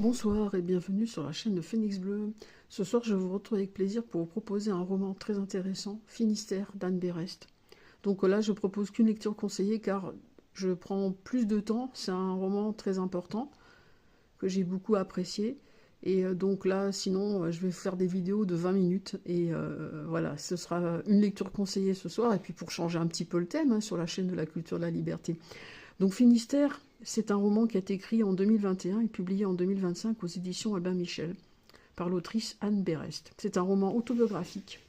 Bonsoir et bienvenue sur la chaîne de Phénix Bleu. Ce soir, je vous retrouve avec plaisir pour vous proposer un roman très intéressant, Finistère d'Anne Berest. Donc là, je propose qu'une lecture conseillée car je prends plus de temps. C'est un roman très important que j'ai beaucoup apprécié. Et donc là, sinon, je vais faire des vidéos de 20 minutes. Et voilà, ce sera une lecture conseillée ce soir. Et puis pour changer un petit peu le thème sur la chaîne de la culture de la liberté. Donc Finistère, c'est un roman qui a été écrit en 2021 et publié en 2025 aux éditions Albin Michel par l'autrice Anne Berest. C'est un roman autobiographique.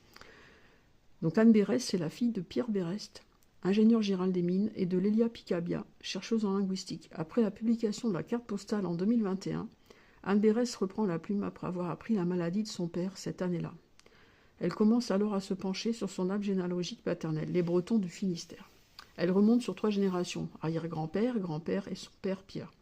Donc Anne Berest, c'est la fille de Pierre Berest, ingénieur général des mines, et de Lélia Picabia, chercheuse en linguistique. Après la publication de la carte postale en 2021, Anne Berest reprend la plume après avoir appris la maladie de son père cette année-là. Elle commence alors à se pencher sur son arbre généalogique paternel, les Bretons du Finistère. Elle remonte sur 3 générations, arrière-grand-père, grand-père et son père Pierre.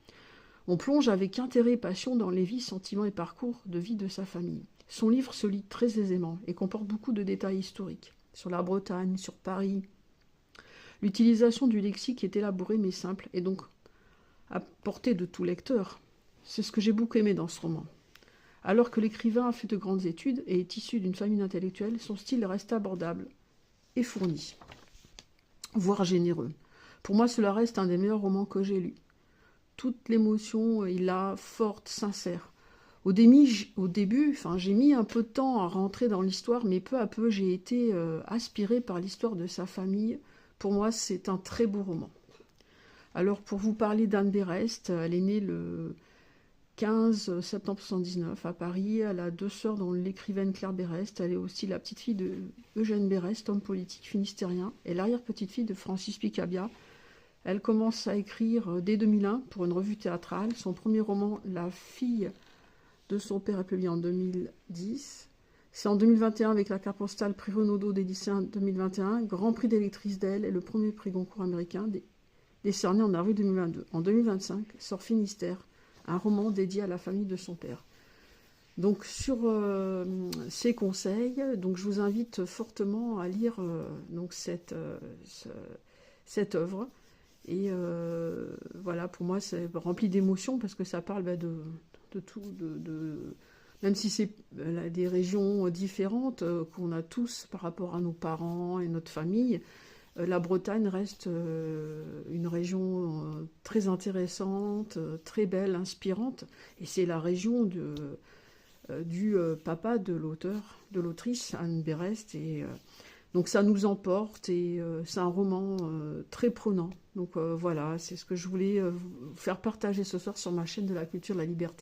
On plonge avec intérêt et passion dans les vies, sentiments et parcours de vie de sa famille. Son livre se lit très aisément et comporte beaucoup de détails historiques, sur la Bretagne, sur Paris. L'utilisation du lexique est élaborée mais simple et donc à portée de tout lecteur. C'est ce que j'ai beaucoup aimé dans ce roman. Alors que l'écrivain a fait de grandes études et est issu d'une famille intellectuelle, son style reste abordable et fourni, voire généreux. Pour moi, cela reste un des meilleurs romans que j'ai lus. Toute l'émotion, il l'a forte, sincère. Au début, j'ai mis un peu de temps à rentrer dans l'histoire, mais peu à peu, j'ai été aspirée par l'histoire de sa famille. Pour moi, c'est un très beau roman. Alors, pour vous parler d'Anne Berest, elle est née le 15 septembre 1979 à Paris. Elle a 2 sœurs, dont l'écrivaine Claire Berest. Elle est aussi la petite-fille de Eugène Berest, homme politique finistérien, et l'arrière-petite-fille de Francis Picabia. Elle commence à écrire dès 2001 pour une revue théâtrale. Son premier roman, La fille de son père, est publié en 2010. C'est en 2021 avec la carte postale Prix Renaudot des lycéens 2021, Grand Prix des lectrices d'elle et le premier prix Goncourt américain décerné en avril 2022. En 2025 sort Finistère, un roman dédié à la famille de son père. Donc sur ces conseils, donc je vous invite fortement à lire cette œuvre. Et voilà, pour moi, c'est rempli d'émotions parce que ça parle de tout, même si c'est des régions différentes qu'on a tous par rapport à nos parents et notre famille. La Bretagne reste une région très intéressante, très belle, inspirante. Et c'est la région du papa de l'autrice, Anne Berest. Et donc ça nous emporte et c'est un roman très prenant. Donc voilà, c'est ce que je voulais vous faire partager ce soir sur ma chaîne de la culture de la liberté.